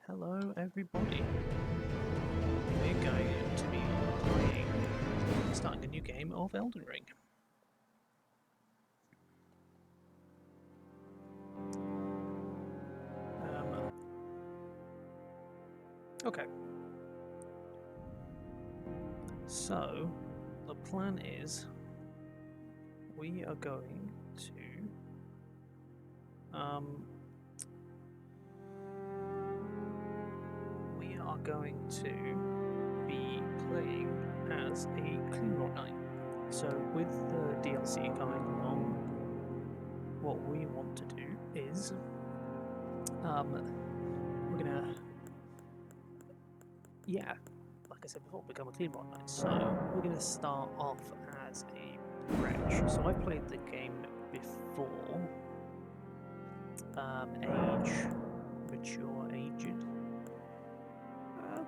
Hello everybody. We're going to be starting a new game of Elden Ring. Okay. So, the plan is we are going to be playing as a Cleanrot knight. So with the DLC coming along, what we want to do is we're gonna, like I said before, become a Cleanrot knight. So we're gonna start off as a wretch. So I've played the game before. Age, mature, aged.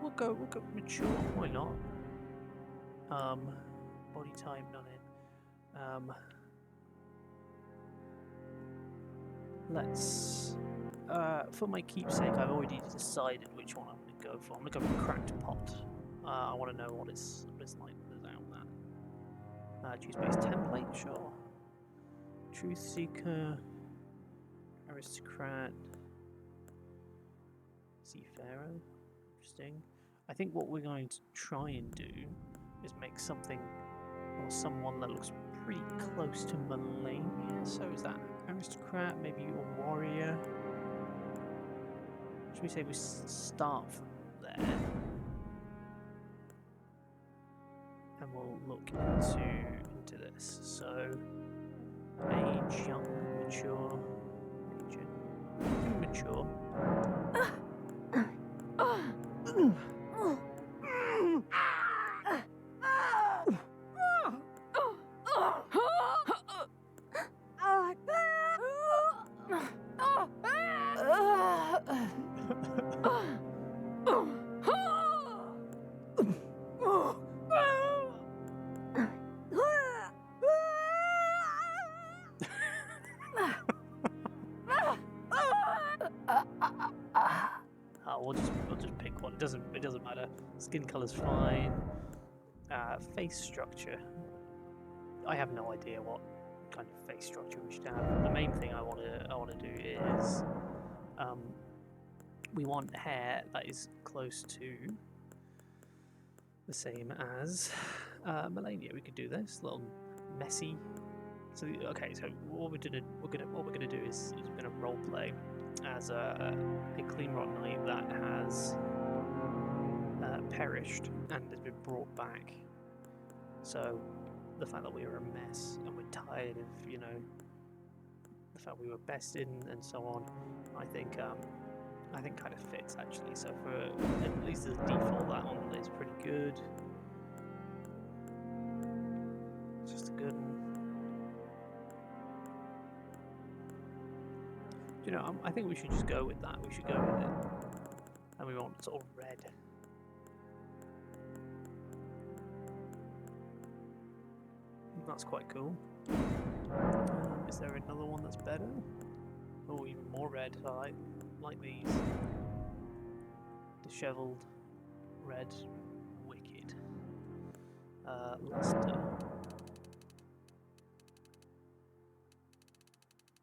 We'll go mature. Why not? Body type, none in. Let's. For my keepsake, I've already decided which one I'm going to go for. I'm going to go for cracked pot. I want to know what it's like without that. Choose base template, sure. Truth seeker, aristocrat, seafarer. Interesting. I think what we're going to try and do is make something or someone that looks pretty close to Molonia. So is that aristocrat, maybe a warrior? Should we say we start from there? And we'll look into this. So age, young, mature, aged, mature. We'll just pick one. It doesn't matter. Skin color's fine. Face structure. I have no idea what kind of face structure we should have. The main thing I want to do is we want hair that is close to the same as Molonia. We could do this a little messy. So okay, so what we're gonna do is we're gonna role play as a Cleanrot knight that has perished and has been brought back. So the fact that we were a mess and we're tired of, you know, the fact we were bested and so on, I think kind of fits actually. So for at least as a default, that one is pretty good. It's just a good one. You know, I think we should just go with that. We should go with it. And we want sort of red. That's quite cool. Is there another one that's better? Oh, even more red. I like these. Dishevelled, red, wicked. Luster.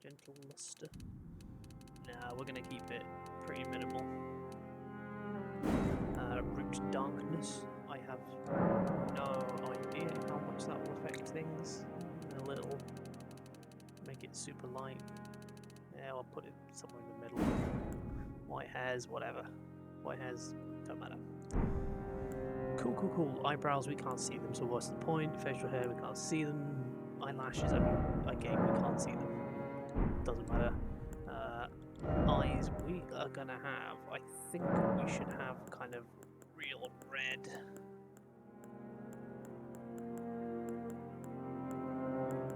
Gentle luster. Nah, we're gonna keep it pretty minimal. Root darkness. I have no idea how much that will affect things. A little. Make it super light. Yeah, I'll put it somewhere in the middle. White hairs, whatever. White hairs, don't matter. Cool. Eyebrows, we can't see them, so what's the point? Facial hair, we can't see them. Eyelashes, again, we can't see them. Doesn't matter. Eyes, we are gonna have, I think we should have kind of real red.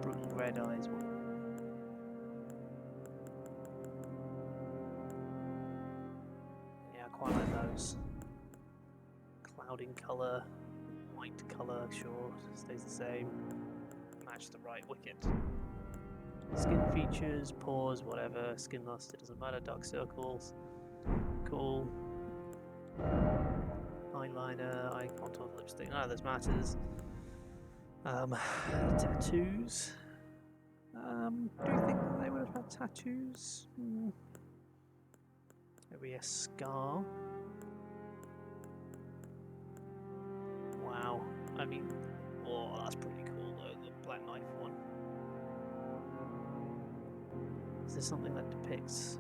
Brutal red eyes. Yeah, I quite like those. Clouding colour, white colour, sure, stays the same. Match the right wicket. Skin features, pores, whatever, skin luster, doesn't matter, dark circles, cool. Eyeliner, eye contour, lipstick. None of this matters. Tattoos. Do you think that they would have had tattoos? Maybe a scar. Wow. I mean, oh, that's pretty cool though, the black knife one. Is there something that depicts...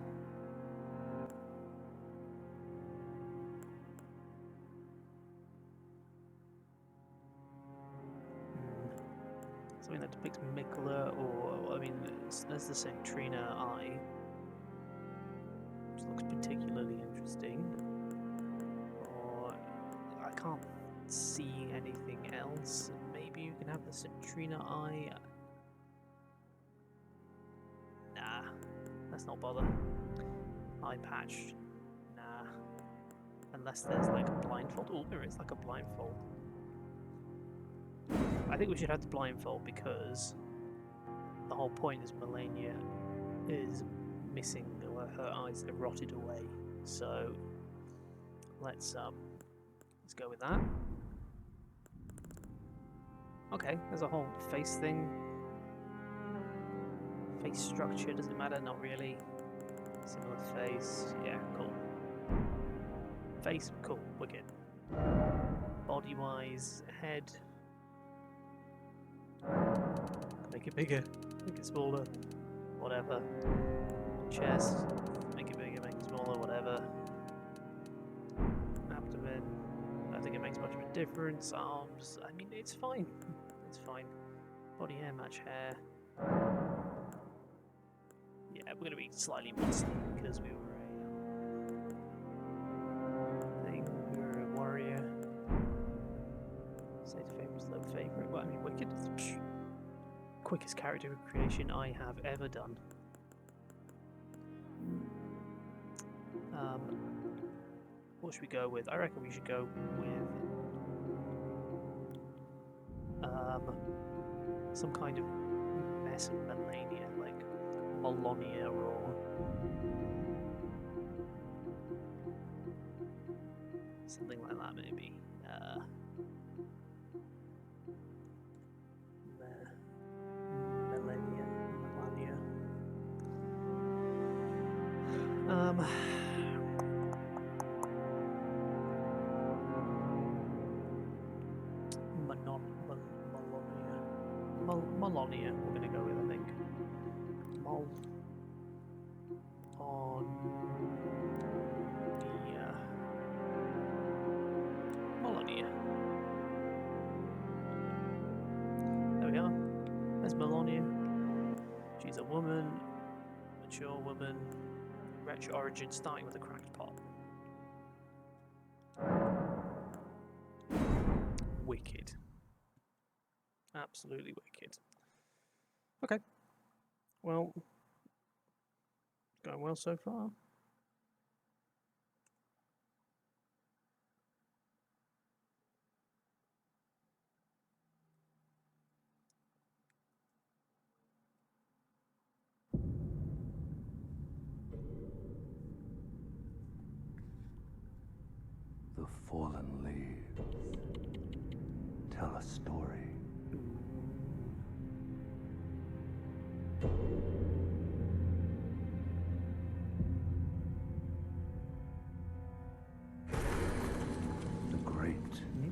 something that depicts Mikla, or, I mean, there's the Centrina eye, which looks particularly interesting. Or, I can't see anything else. Maybe you can have the Centrina eye. Nah, let's not bother. Eye patch. Nah. Unless there's like a blindfold. Oh, there is like a blindfold. I think we should have the blindfold because the whole point is Molonia is missing her eyes. They're rotted away. So let's go with that. Okay, there's a whole face thing. Face structure, does it matter? Not really. Similar face. Yeah, cool. Face, cool, wicked. Body wise, head. Make it bigger, make it smaller, whatever. Chest, make it bigger, make it smaller, whatever. Abdomen, I don't think it makes much of a difference. Arms, I mean, it's fine. It's fine. Body hair, match hair. Yeah, we're going to be slightly muscly because we were we were a warrior. Say favourite's low favourite. Well, I mean, wicked. Psh. Quickest character creation I have ever done. What should we go with? I reckon we should go with some kind of mess of Molonia, like Molonia or something like that, maybe. Molonia, we're going to go with, I think. Molonia. There we are. There's Molonia. She's a woman, mature woman, wretched origin, starting with a cracked pot. Wicked. Absolutely wicked. Okay. Well, going well so far. The fallen leaves tell a story. The great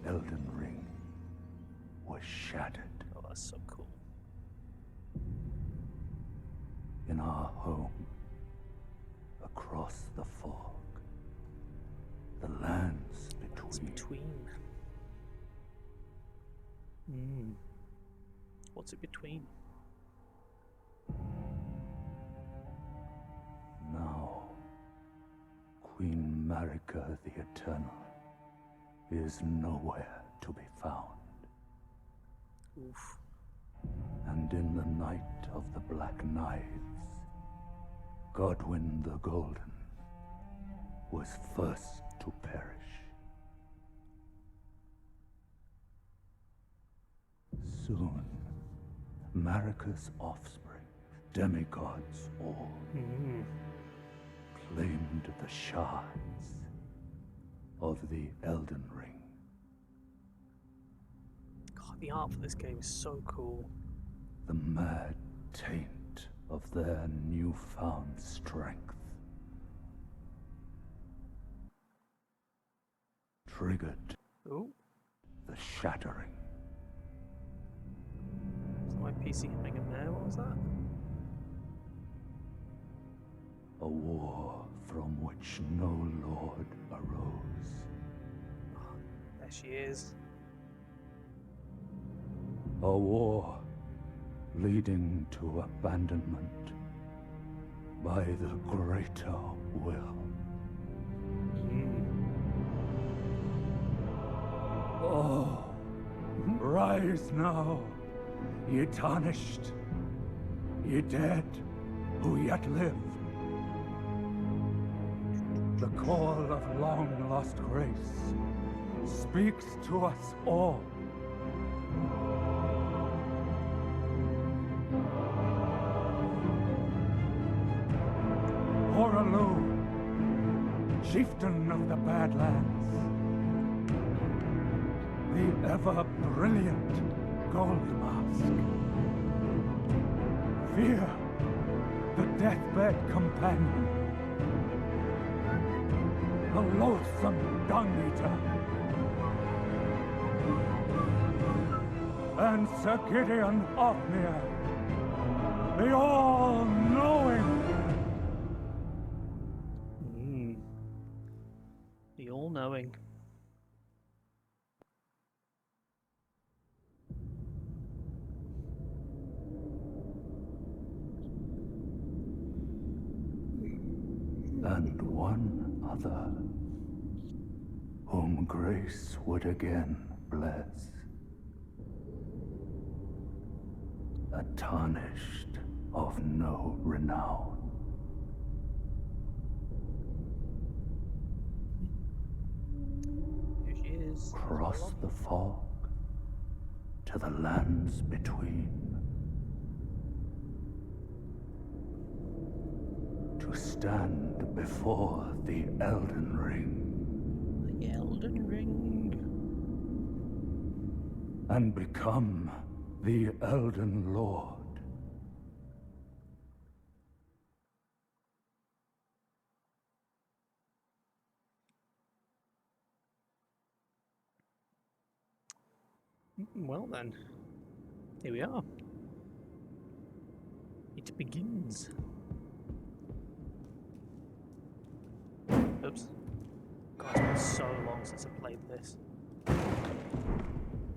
Elden Ring was shattered. Oh, that's so cool. In our home, across the fog, the lands between. What's it between? Now, Queen Marika the Eternal is nowhere to be found. Oof. And in the night of the Black Knives, Godwyn the Golden was first to perish. Soon, Marika's offspring, demigods all, claimed the shards of the Elden Ring. God, the art for this game is so cool. The mad taint of their newfound strength triggered Ooh, the shattering. is my PC coming in there? What was that? A war from which no lord arose. Oh, there she is. A war leading to abandonment by the greater will. Oh, rise now, ye tarnished, ye dead who yet live. The call of long-lost grace speaks to us all. Horalu, chieftain of the Badlands, the ever-brilliant Gold Mask. Fear, the deathbed companion, the loathsome dung-eater, and Sir Gideon Ofnir, the all-knowing. The all-knowing. And one other, whom grace would again bless. A tarnished of no renown. Here she is. Cross the fog to the lands between. To stand before the Elden Ring. The Elden Ring. And become the Elden Lord. Well then, here we are. It begins. Oops. God, it's been so long since I played this.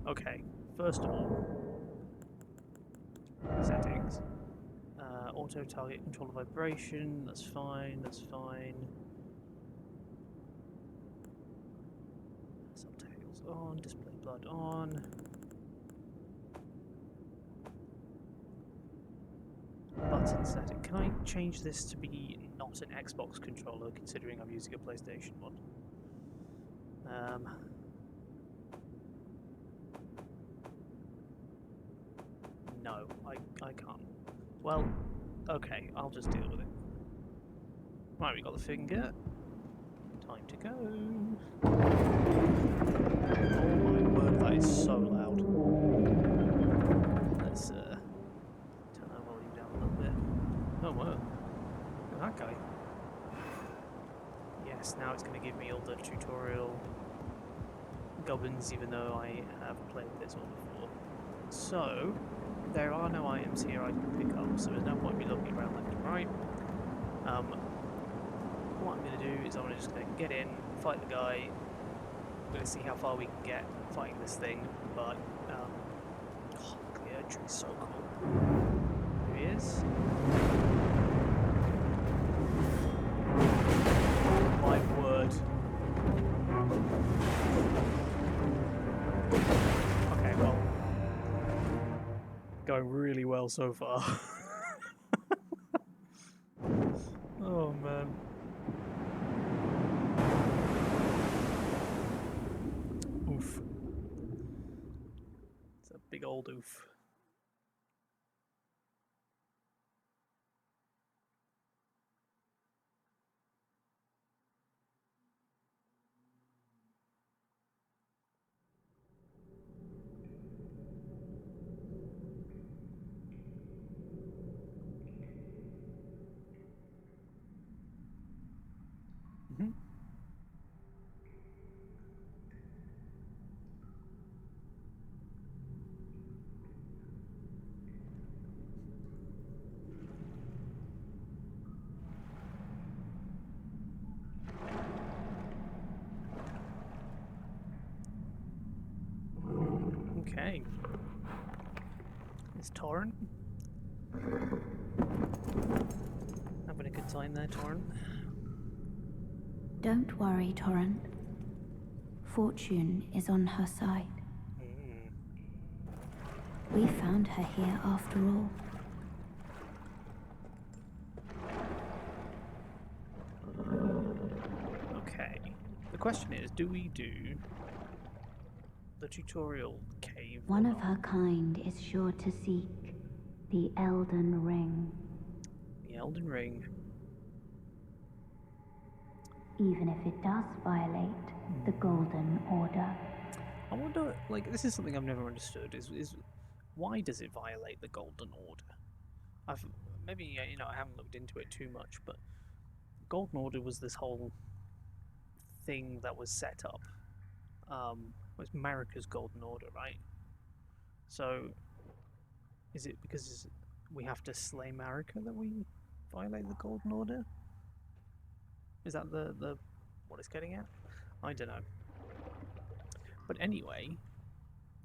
Okay, first of all, settings. Auto target control vibration, that's fine, that's fine. Subtitles on, display blood on. Button setting. Can I change this to be not an Xbox controller, considering I'm using a PlayStation one? No, I can't. Well, okay, I'll just deal with it. Right, we got the finger. Time to go. Oh my word, that is so loud. Let's turn that volume down a little bit. Oh wow, look at that guy. Yes, now it's going to give me all the tutorial gubbins, even though I have played this one before. So, there are no items here I can pick up, so there's no point in me looking around left and right. What I'm going to do is I'm just going to get in, fight the guy. I'm going to see how far we can get fighting this thing, but oh, the entry is so cool. Here he is. My word. Okay, well, going really well so far. Oh man. Oof. It's a big old oof. Okay. It's Torrent. Having a good time there, Torrent. Don't worry, Torrent. Fortune is on her side. We found her here after all. Okay. The question is, do we do the tutorial cave? One of her kind is sure to seek the Elden Ring. The Elden Ring. Even if it does violate the Golden Order. I wonder, like, this is something I've never understood, is why does it violate the Golden Order? Maybe, you know, I haven't looked into it too much, but Golden Order was this whole thing that was set up. It was Marika's Golden Order, right? So, is it because we have to slay Marika that we violate the Golden Order? Is that the what it's getting at? I don't know. But anyway,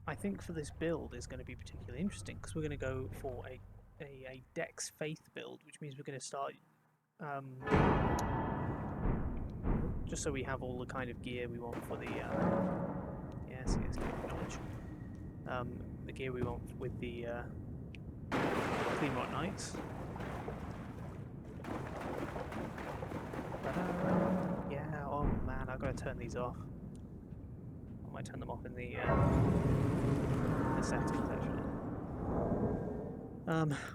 I think for this build is going to be particularly interesting because we're going to go for a Dex Faith build, which means we're going to start just so we have all the kind of gear we want for the yes, knowledge. The gear we want with the Cleanrot Knights. Yeah, oh man, I've got to turn these off. I might turn them off in the settings actually.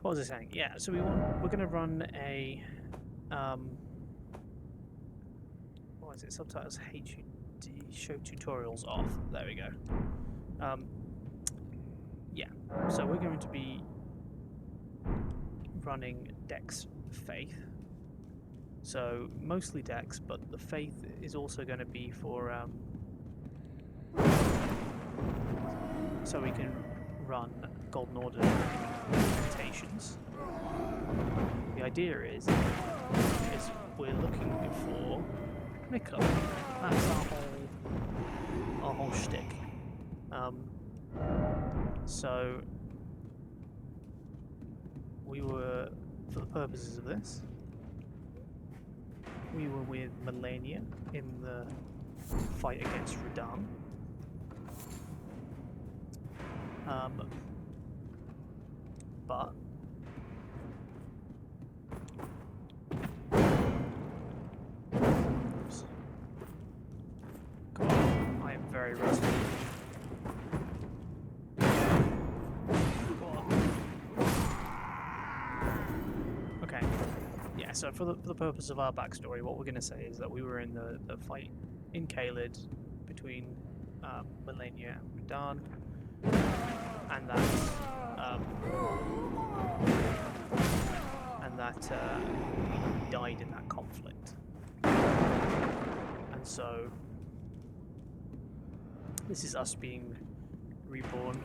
What was I saying? Yeah, so we're going to run a what is it? Subtitles HUD show tutorials off. There we go. Yeah, so we're going to be running Dex Faith. So mostly Dex, but the Faith is also going to be for so we can run Golden Order incantations. The idea is we're looking for Nicola. That's our whole shtick. So we were, for the purposes of this, we were with Molonia in the fight against Radahn. But oops. God, I am very rusty. Okay, yeah. So for the purpose of our backstory, what we're going to say is that we were in the fight in Caelid between Molonia and Radahn, and that he died in that conflict. And so this is us being reborn,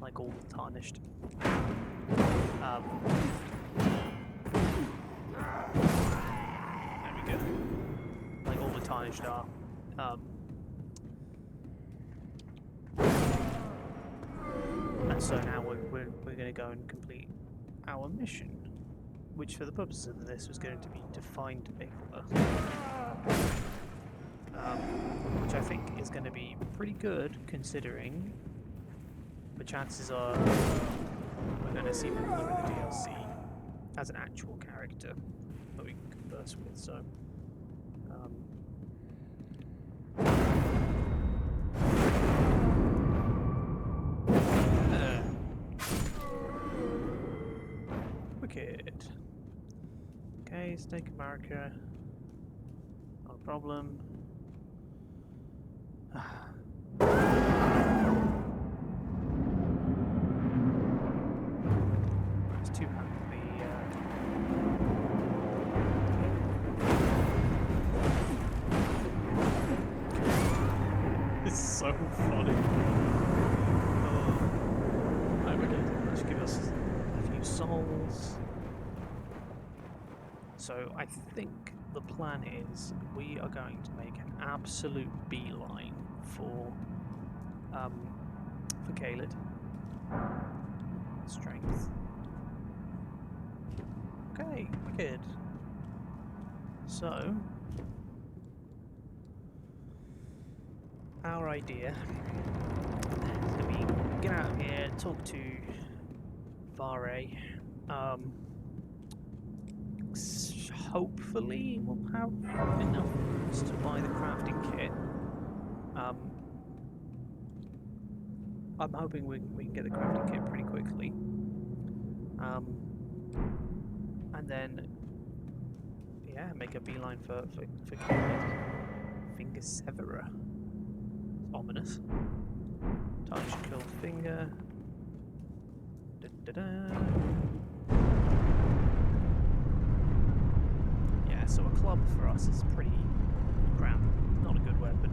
like all the tarnished. There we go. Like all the tarnished are. And so now we're going to go and complete our mission, which for the purposes of this was going to be to find Nicola, which I think is going to be pretty good considering the chances are we're going to see Nicola in the DLC as an actual character that we can converse with. So wicked. Okay, Snake America. No problem. It's too It's so funny. Right, wicked. That should give us a few souls. So I think the plan is we are going to make an absolute beeline for for Caled. Strength. Okay, wicked. So, our idea is that we get out of here, talk to Vare. Hopefully, we'll have enough roots to buy the crafting kit. I'm hoping we can get the crafting kit pretty quickly. And then, yeah, make a beeline for Caled. Finger Severer. Ominous. Tarnish killed finger. Yeah, so a club for us is pretty crap. Not a good weapon.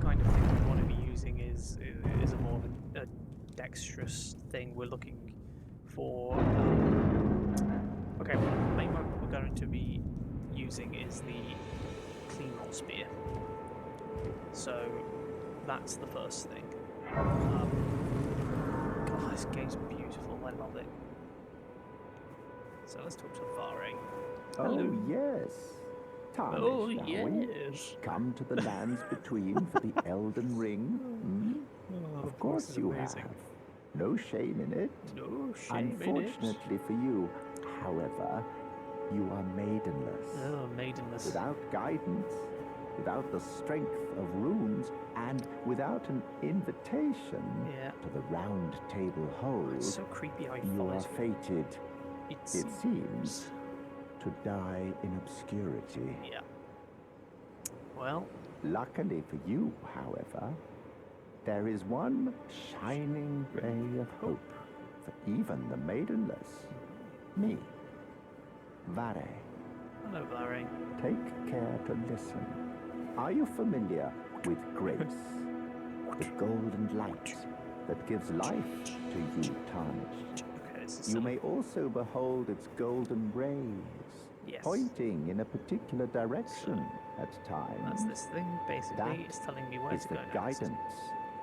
Kind of thing we want to be using is a more of a dexterous thing. We're looking for. Okay, the main weapon we're going to be using is the Cleanrot spear. So that's the first thing. God, this game's beautiful. I love it. So let's talk to Vare. Hello. Oh, yes. Tarnish, Oh, shall we? yes. Come to the lands between for the Elden Ring? Hmm? Oh, Of course you amazing. have. No shame in it. No shame in it. Unfortunately for you, however, you are maidenless. Oh, maidenless. Without guidance, without the strength of runes, and without an invitation Yeah. to the round table hold, It's so creepy how he you are follows me. fated, It it seems, to die in obscurity. Yeah. Well, Luckily for you, however, there is one shining ray of hope for even the maidenless. Me, Vare. hello, Vare. Take care to listen. Are you familiar with grace? The golden light that gives life to you, Tarnished. Okay, this is You some- may also behold its golden rays, Yes. pointing in a particular direction at times. That's this thing, basically. That It's telling me where is to the go next. guidance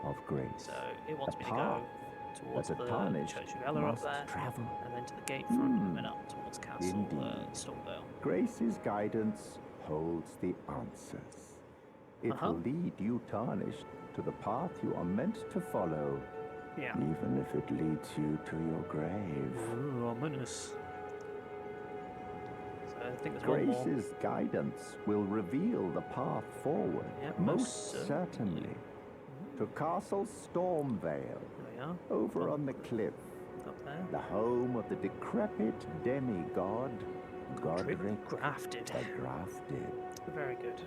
of grace. So it wants a me to go path towards that the a tarnished Church of Ella up must there, travel. and then to the gate front, and then up towards Castle Indeed. Stormvale. Grace's guidance holds the answers. It Uh-huh. will lead you, Tarnished, to the path you are meant to follow, Yeah. even if it leads you to your grave. Ooh, ominous. So I think there's one more. Grace's guidance will reveal the path forward, Yeah, most most certainly, to Castle Stormvale, There we are. over on the cliff, Up there. the home of the decrepit demigod, Godric Grafted. the Grafted. Very good.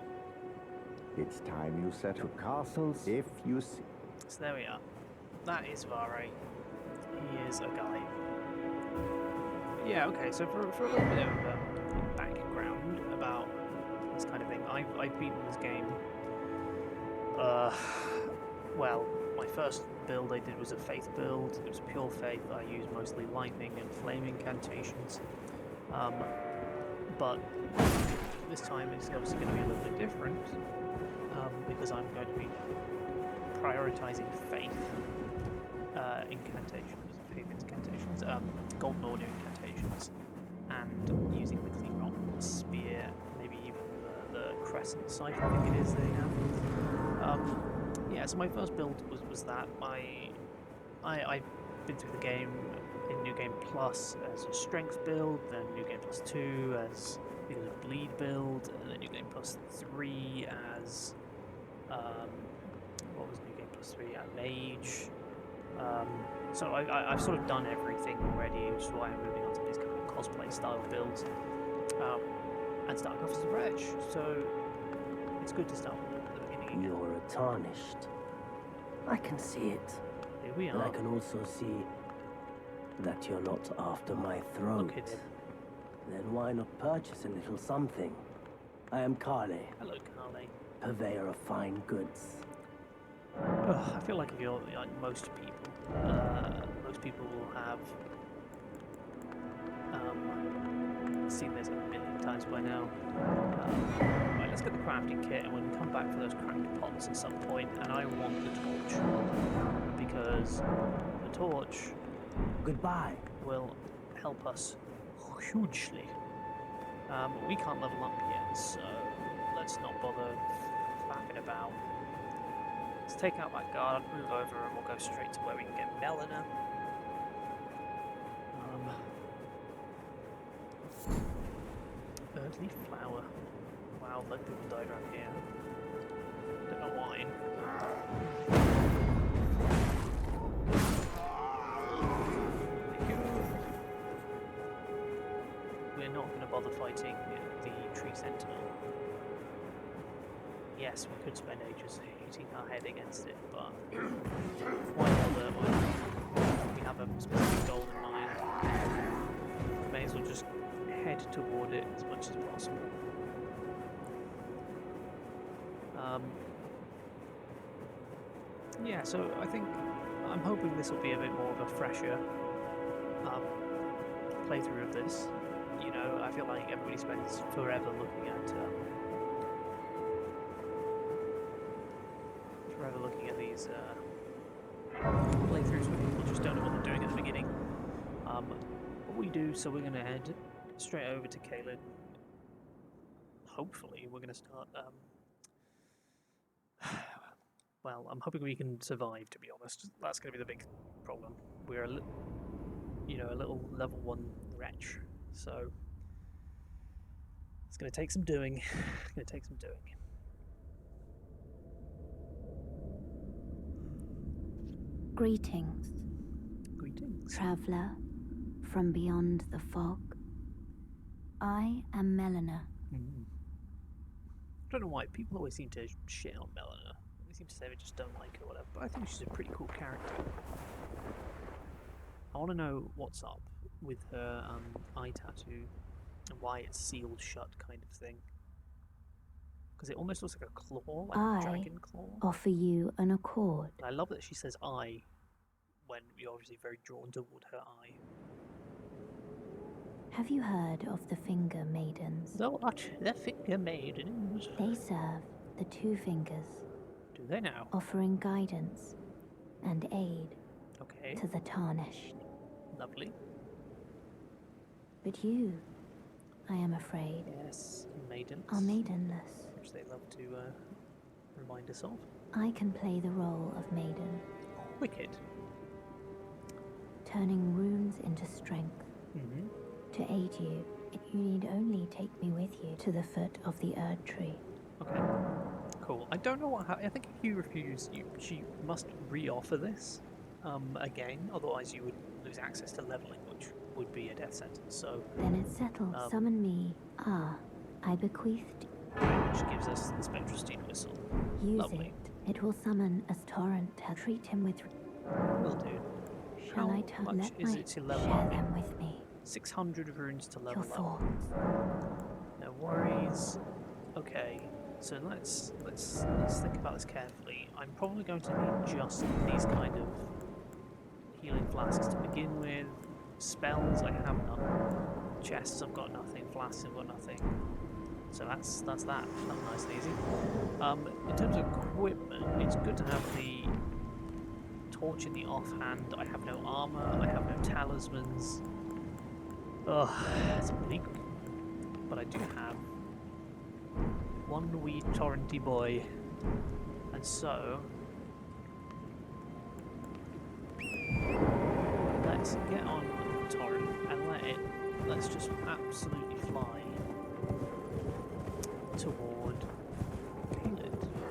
It's time you set to castles if you see. So there we are. That is Vare. He is a guy. Yeah, okay, so for a little bit of background about this kind of thing, I've beaten this game. Well, my first build I did was a faith build. It was pure faith. I used mostly lightning and flame incantations. But this time it's obviously going to be a little bit different because I'm going to be prioritizing faith incantations, golden order incantations, and using the Cleanrot spear, maybe even the crescent scythe, I think it is they have. Yeah, so my first build was that. I've been through the game in New Game Plus as a strength build, then New Game Plus 2 as a bleed build, and then New Game Plus 3 as what was New Game Plus 3? Mage. So I've sort of done everything already, which is why I'm moving on to these kind of cosplay style builds, and starting off as a wretch. So it's good to start at the beginning again. You're a tarnished. I can see it. Here we And I are. can also see that you're not after my throat. Look at him. Then why not purchase a little something? I am Carly, Hello, Carly. purveyor of fine goods. I feel like if you're like most people will have seen this a million times by now. Right, let's get the crafting kit and we can come back for those cracked pots at some point. And I want the torch because the torch Goodbye. will help us hugely. We can't level up yet, so let's not bother faffing about. Let's take out that guard, move over, and we'll go straight to where we can get Melina. Earthly flower. Wow, loads of people died around here. Don't know why. We're not going to bother fighting the tree sentinel. Yes, we could spend ages hitting our head against it, but why bother when we have a specific goal in mind? We may as well just head toward it as much as possible. Yeah, so I'm hoping this will be a bit more of a fresher playthrough of this. You know, I feel like everybody spends forever looking at these playthroughs where people just don't know what they're doing at the beginning. What we do, so we're going to head straight over to Caelid. Hopefully, we're going to start. Well, I'm hoping we can survive. To be honest, that's going to be the big problem. We're a little level 1 wretch, so it's going to take some doing. It's going to take some doing. Greetings, Greetings. traveller from beyond the fog. I am Melina. I don't know why people always seem to shit on Melina. They seem to say they just don't like her or whatever, but I think she's a pretty cool character. I want to know what's up with her eye tattoo and why it's sealed shut kind of thing. Because it almost looks like a claw, like a dragon claw. Offer you an accord. And I love that she says I when you're obviously very drawn toward her eye. Have you heard of the Finger Maidens? What? The Finger Maidens? They serve the Two Fingers, Do they now? offering guidance and aid Okay, to the tarnished. lovely. But you, I am afraid, Yes, maidens. are maidenless. Which they love to remind us of. I can play the role of maiden, Wicked. turning runes into strength. Mm-hmm. To aid you, you need only take me with you to the foot of the Erd Tree. Okay. Cool. I don't know what I think if you refuse, she must re-offer this again. Otherwise, you would lose access to leveling, which would be a death sentence. So, Then it's settled. Summon me. I bequeathed. which gives us the Spectral Steed Whistle. Use Lovely. it. It will summon a torrent. Treat him with. Will do. Shall How I tell? much Let is my it to level share up? them with me. 600 runes to level Your up. thoughts. No worries. Okay, so let's think about this carefully. I'm probably going to need just these kind of healing flasks to begin with. Spells, I have none. Chests, I've got nothing. Flasks, I've got nothing. So that's that. That's nice and easy. In terms of equipment, it's good to have the torch in the offhand. I have no armour. I have no talismans. Ugh, that's bleak. But I do have one wee torrenty boy. And so let's get on the torrent and let's just absolutely fly toward